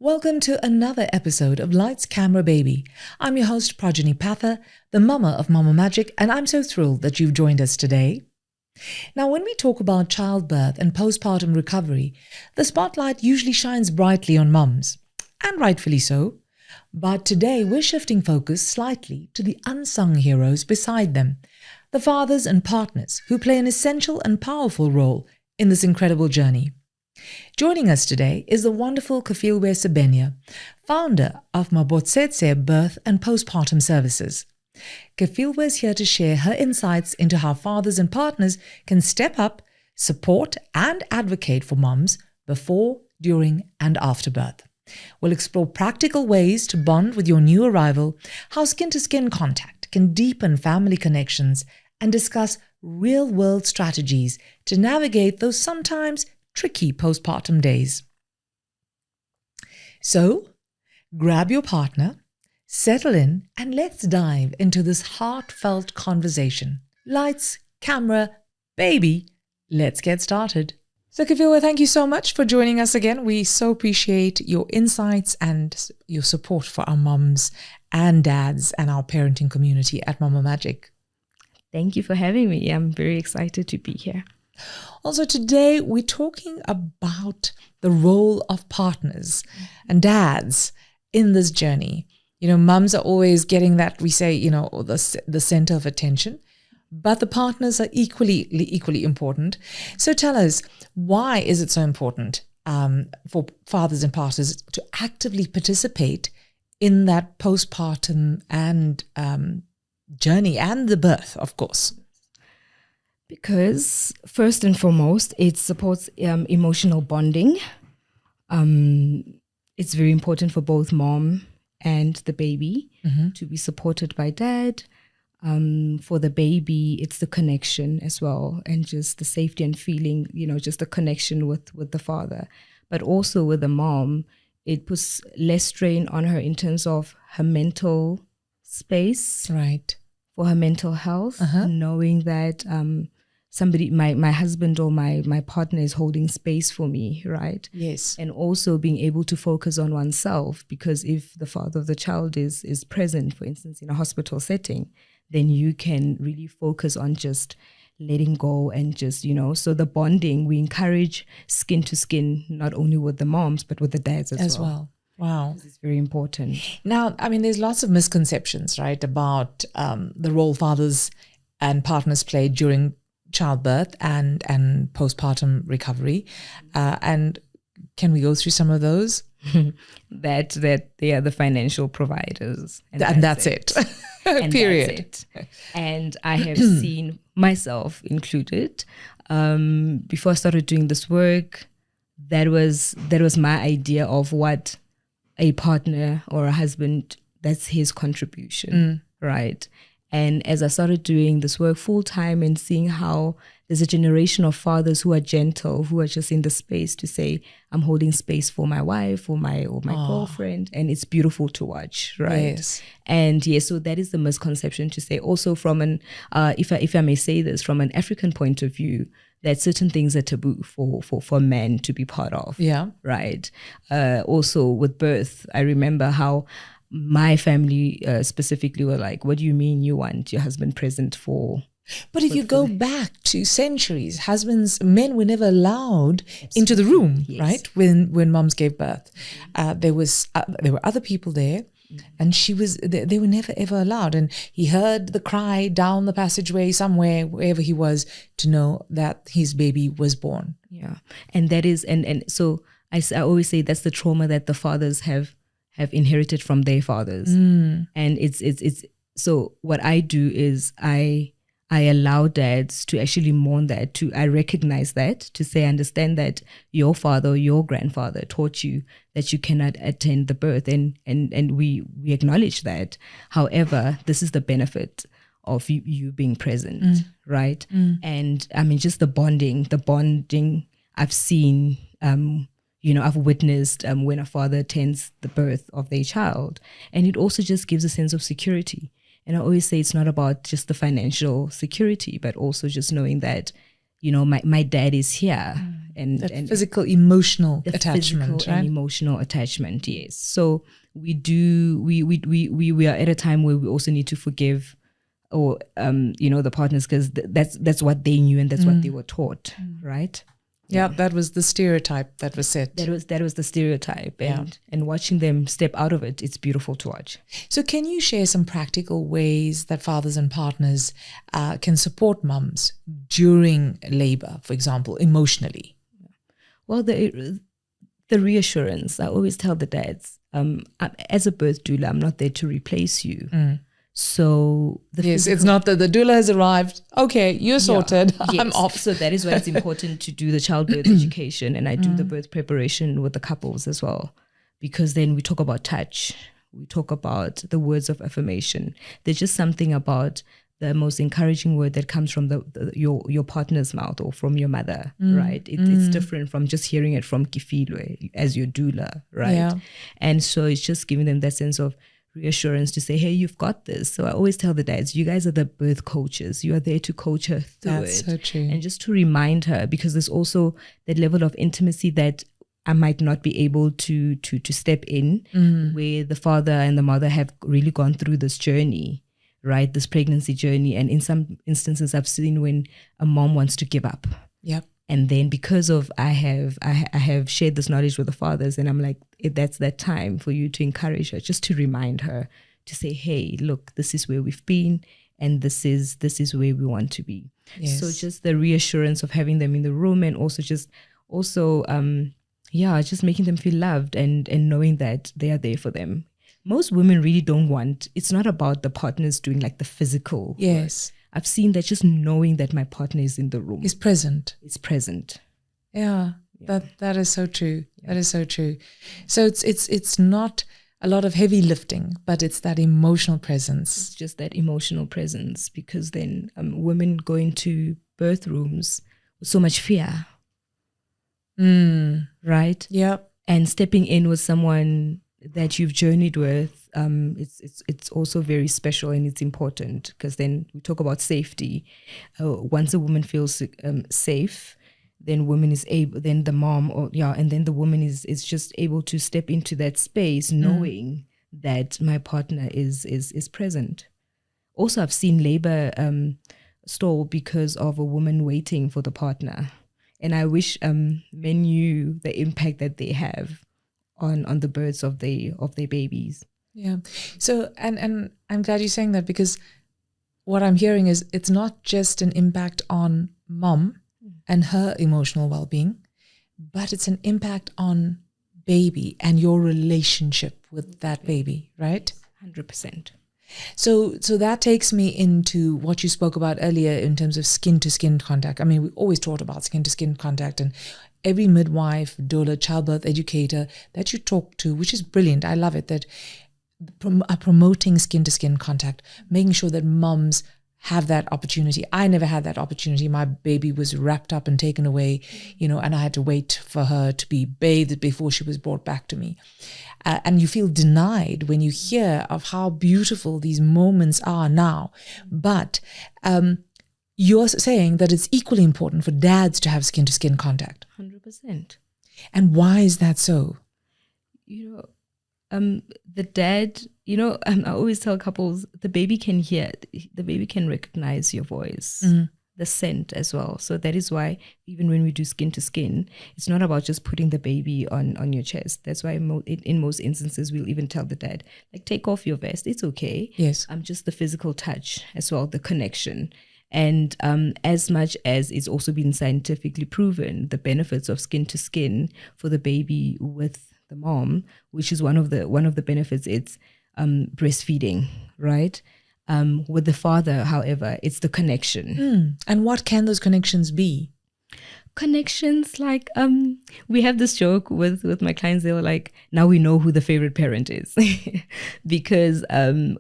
Welcome to another episode of Lights, Camera, Baby. I'm your host, Prajani Patha, the mama of Mama Magic, and I'm so thrilled that you've joined us today. Now, when we talk about childbirth and postpartum recovery, the spotlight usually shines brightly on mums, and rightfully so. But today, we're shifting focus slightly to the unsung heroes beside them, the fathers and partners who play an essential and powerful role in this incredible journey. Joining us today is the wonderful Kefilwe Sibenya, founder of Mmabotsetse Birth and Postpartum Services. Kefilwe is here to share her insights into how fathers and partners can step up, support and advocate for mums before, during and after birth. We'll explore practical ways to bond with your new arrival, how skin-to-skin contact can deepen family connections, and discuss real-world strategies to navigate those sometimes tricky postpartum days. So, grab your partner, settle in, and let's dive into this heartfelt conversation. Lights, camera, baby, let's get started. So Kefilwe, thank you so much for joining us again. We so appreciate your insights and your support for our mums and dads and our parenting community at Mama Magic. Thank you for having me. I'm very excited to be here. Also today, we're talking about the role of partners and dads in this journey. You know, mums are always getting that, we say, you know, the center of attention, but the partners are equally important. So tell us, why is it so important for fathers and partners to actively participate in that postpartum and journey and the birth, of course? Because first and foremost, it supports emotional bonding. It's very important for both mom and the baby to be supported by dad. For the baby, it's the connection as well, and just the safety and feeling, you know, just the connection with the father. But also with the mom, it puts less strain on her in terms of her mental space, right? For her mental health, knowing that somebody, my husband or my partner is holding space for me, right? Yes. And also being able to focus on oneself, because if the father of the child is present, for instance, in a hospital setting, then you can really focus on just letting go and just, you know, so the bonding, we encourage skin to skin, not only with the moms, but with the dads as well. Wow. This is very important. Now, I mean, there's lots of misconceptions, right, about the role fathers and partners play during childbirth and postpartum recovery. And can we go through some of those? that they are the financial providers. And that's it. And period. That's it. And I have seen myself included. Before I started doing this work, that was my idea of what a partner or a husband, that's his contribution, right? And as I started doing this work full time and seeing how there's a generation of fathers who are gentle, who are just in the space to say, I'm holding space for my wife or my girlfriend, and it's beautiful to watch, right? Yes. And yes, so that is the misconception to say. Also from an, if I may say this, from an African point of view, that certain things are taboo for men to be part of. Yeah. Right. Also with birth, I remember how my family specifically were like, what do you mean you want your husband present for? But if you go back to centuries, men were never allowed into the room, right? When moms gave birth, there were other people there, and they were never ever allowed. And he heard the cry down the passageway somewhere, wherever he was, to know that his baby was born. Yeah, and that is, and so I always say that's the trauma that the fathers have inherited from their fathers. And it's so what I do is I allow dads to actually mourn that, I recognize that, to say, I understand that your father or your grandfather taught you that you cannot attend the birth, and we acknowledge that. However, this is the benefit of you being present, right? And I mean, just the bonding I've seen, I've witnessed when a father attends the birth of their child, and it also just gives a sense of security. And I always say it's not about just the financial security, but also just knowing that, my dad is here and physical, emotional the attachment, physical right? and emotional attachment. Yes. So we are at a time where we also need to forgive, or the partners, because that's what they knew and that's what they were taught, right? Yeah, that was the stereotype that was set. That was the stereotype, and watching them step out of it, it's beautiful to watch. So can you share some practical ways that fathers and partners can support mums during labor, for example, emotionally? Well, the reassurance. I always tell the dads, as a birth doula, I'm not there to replace you. So it's not that the doula has arrived. Okay, you're sorted. Yes. I'm off. So that is why it's important to do the childbirth education, and I do the birth preparation with the couples as well, because then we talk about touch, we talk about the words of affirmation. There's just something about the most encouraging word that comes from your partner's mouth or from your mother, right? It's different from just hearing it from Kefilwe as your doula, right? Yeah. And so it's just giving them that sense of reassurance to say, hey, you've got this. So I always tell the dads, you guys are the birth coaches. You are there to coach her through That's it. so true. And just to remind her, because there's also that level of intimacy that I might not be able to step in, where the father and the mother have really gone through this journey, right? This pregnancy journey. And in some instances, I've seen when a mom wants to give up. Yep. And then because of I have shared this knowledge with the fathers, and I'm like, that's that time for you to encourage her, just to remind her, to say, hey, look, this is where we've been, and this is where we want to be. Yes. So just the reassurance of having them in the room, and just making them feel loved, and knowing that they are there for them. Most women really don't want, it's not about the partners doing like the physical. Yes. Work. I've seen that just knowing that my partner is in the room. Is present. Is present. Yeah. That is so true. Yeah. That is so true. So it's not a lot of heavy lifting, but it's that emotional presence. It's just that emotional presence, because then women go into birth rooms with so much fear. Right? Yep. And stepping in with someone that you've journeyed with, it's also very special, and it's important, because then we talk about safety. Once a woman feels safe, then woman is able, then the mom and then the woman is just able to step into that space, knowing that my partner is present. Also, I've seen labor stall because of a woman waiting for the partner, and I wish men knew the impact that they have on the births of their babies. Yeah. So, and I'm glad you're saying that, because what I'm hearing is it's not just an impact on mom and her emotional well-being, but it's an impact on baby and your relationship with that baby, right? 100%. So that takes me into what you spoke about earlier in terms of skin-to-skin contact. I mean, we always talked about skin-to-skin contact, and every midwife, doula, childbirth educator that you talk to, which is brilliant. I love it, that are promoting skin-to-skin contact, making sure that mums have that opportunity. I never had that opportunity. My baby was wrapped up and taken away, and I had to wait for her to be bathed before she was brought back to me. And you feel denied when you hear of how beautiful these moments are now. But you're saying that it's equally important for dads to have skin-to-skin contact. 100%. And why is that so? The dad, I always tell couples, the baby can hear, the baby can recognize your voice, the scent as well. So that is why even when we do skin to skin, it's not about just putting the baby on your chest. That's why in most instances, we'll even tell the dad, like, take off your vest. It's okay. Yes. Just the physical touch as well, the connection. And as much as it's also been scientifically proven, the benefits of skin to skin for the baby with the mom, which is one of the benefits, it's breastfeeding, right? With the father, however, it's the connection. And what can those connections be? Connections like we have this joke with my clients. They were like, now we know who the favorite parent is. Because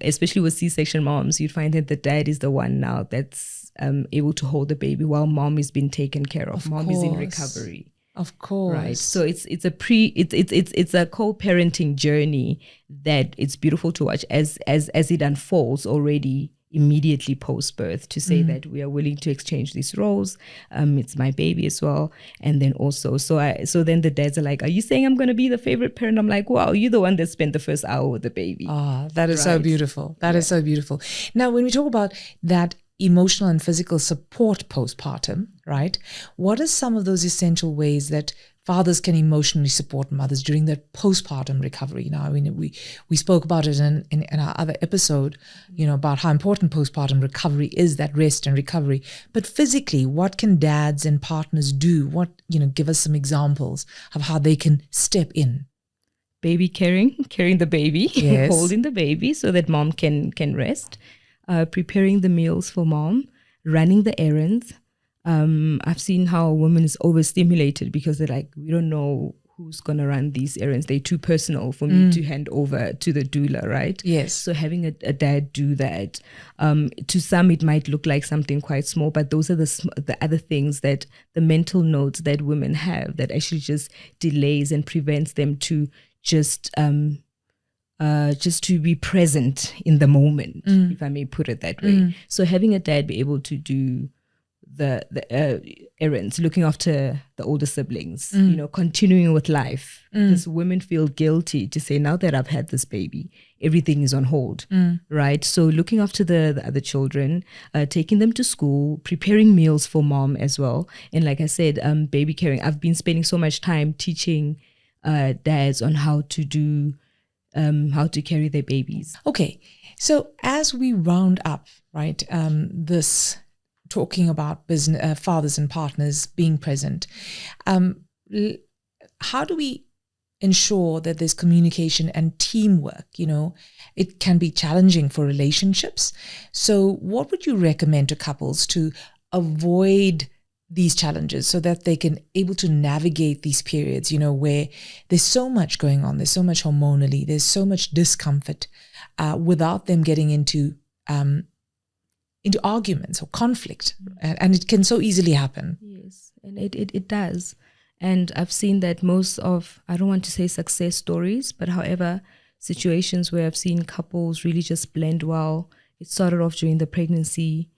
especially with C-section moms, you'd find that the dad is the one now that's able to hold the baby while mom is being taken care of. Mom is in recovery. Of course. Right. So it's a co-parenting journey that it's beautiful to watch as it unfolds already immediately post-birth to say that we are willing to exchange these roles. It's my baby as well. And then also, so then the dads are like, are you saying I'm going to be the favorite parent? I'm like, wow, you're the one that spent the first hour with the baby. Ah, that is so beautiful. That is so beautiful. Now, when we talk about that emotional and physical support postpartum, right? What are some of those essential ways that fathers can emotionally support mothers during their postpartum recovery? Now, I mean, we spoke about it in our other episode, about how important postpartum recovery is, that rest and recovery. But physically, what can dads and partners do? Give us some examples of how they can step in. Baby carrying the baby, yes. holding the baby so that mom can rest, preparing the meals for mom, running the errands. I've seen how a woman is overstimulated because they're like, we don't know who's going to run these errands. They're too personal for me to hand over to the doula, right? Yes. So having a dad do that, to some it might look like something quite small, but those are the other things, that the mental notes that women have that actually just delays and prevents them to just to be present in the moment, if I may put it that way. So having a dad be able to do the errands, looking after the older siblings, continuing with life. Because women feel guilty to say, now that I've had this baby, everything is on hold, right? So looking after the other children, taking them to school, preparing meals for mom as well. And like I said, baby carrying. I've been spending so much time teaching dads on how to carry their babies. Okay, so as we round up, right, this talking about business, fathers and partners being present, how do we ensure that there's communication and teamwork? It can be challenging for relationships. So what would you recommend to couples to avoid these challenges so that they can able to navigate these periods, where there's so much going on, there's so much hormonally, there's so much discomfort, without them getting into arguments or conflict, and it can so easily happen. Yes, and it does. And I've seen that most of, I don't want to say success stories, but however, situations where I've seen couples really just blend well. It started off during the pregnancy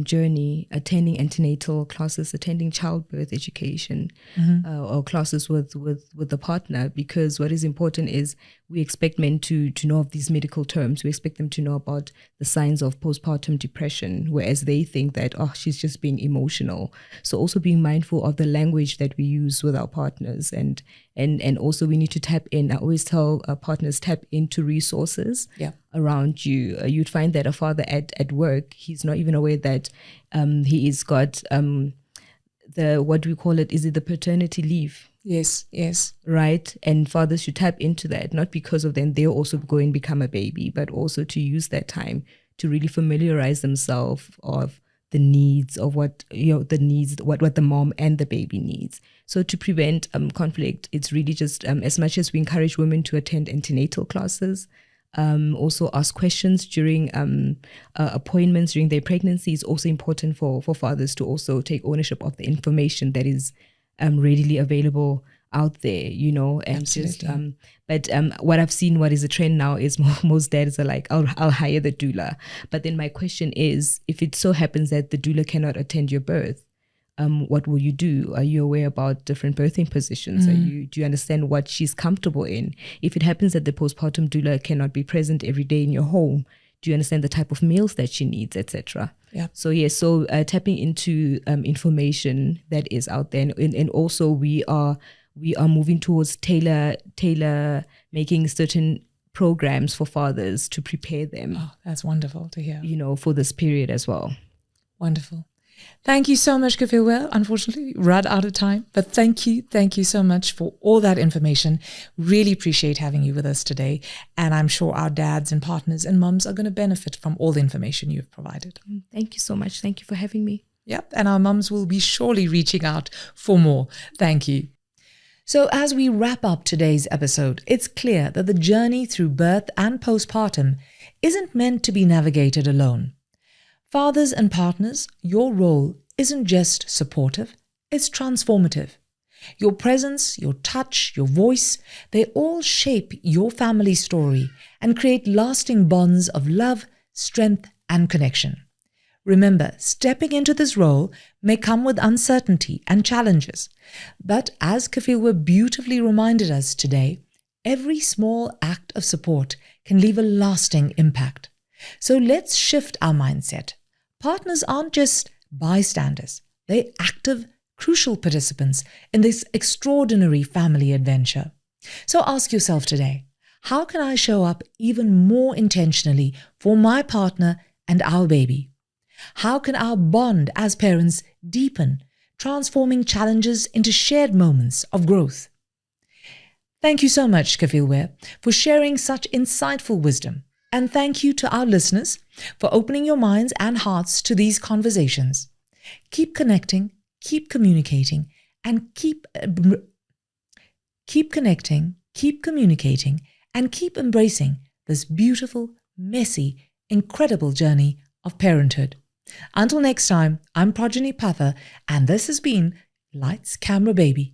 journey, attending antenatal classes, attending childbirth education, or classes with the partner, because what is important is we expect men to know of these medical terms. We expect them to know about the signs of postpartum depression, whereas they think that, she's just being emotional. So also being mindful of the language that we use with our partners, and also we need to tap in. I always tell partners, tap into resources around you. You'd find that a father at work, he's not even aware that he is got what do we call it? Is it the paternity leave? Yes. Right. And fathers should tap into that, not because of them they'll also go and become a baby, but also to use that time to really familiarize themselves of the needs of what the mom and the baby needs. So to prevent conflict, it's really just as much as we encourage women to attend antenatal classes, also ask questions during appointments during their pregnancy. Is also important for fathers to also take ownership of the information that is readily available out there, and Absolutely. but what I've seen, what is a trend now is most dads are like, I'll hire the doula. But then my question is, if it so happens that the doula cannot attend your birth, what will you do? Are you aware about different birthing positions? Do you understand what she's comfortable in? If it happens that the postpartum doula cannot be present every day in your home, do you understand the type of meals that she needs, etc.? Yeah. So tapping into information that is out there, and also we are moving towards tailor making certain programs for fathers to prepare them. Oh, that's wonderful to hear. For this period as well. Wonderful. Thank you so much, Kefilwe. Unfortunately, right out of time, but thank you so much for all that information. Really appreciate having you with us today, and I'm sure our dads and partners and mums are going to benefit from all the information you've provided. Thank you so much. Thank you for having me. Yep, and our mums will be surely reaching out for more. Thank you. So as we wrap up today's episode, it's clear that the journey through birth and postpartum isn't meant to be navigated alone. Fathers and partners, your role isn't just supportive, it's transformative. Your presence, your touch, your voice, they all shape your family story and create lasting bonds of love, strength, and connection. Remember, stepping into this role may come with uncertainty and challenges, but as Kefilwe beautifully reminded us today, every small act of support can leave a lasting impact. So let's shift our mindset. Partners aren't just bystanders, they're active, crucial participants in this extraordinary family adventure. So ask yourself today, how can I show up even more intentionally for my partner and our baby? How can our bond as parents deepen, transforming challenges into shared moments of growth? Thank you so much, Kefilwe, for sharing such insightful wisdom. And thank you to our listeners for opening your minds and hearts to these conversations. Keep connecting, keep communicating, and keep connecting, keep communicating, and keep embracing this beautiful, messy, incredible journey of parenthood. Until next time, I'm Progeny Patha, and this has been Lights, Camera, Baby.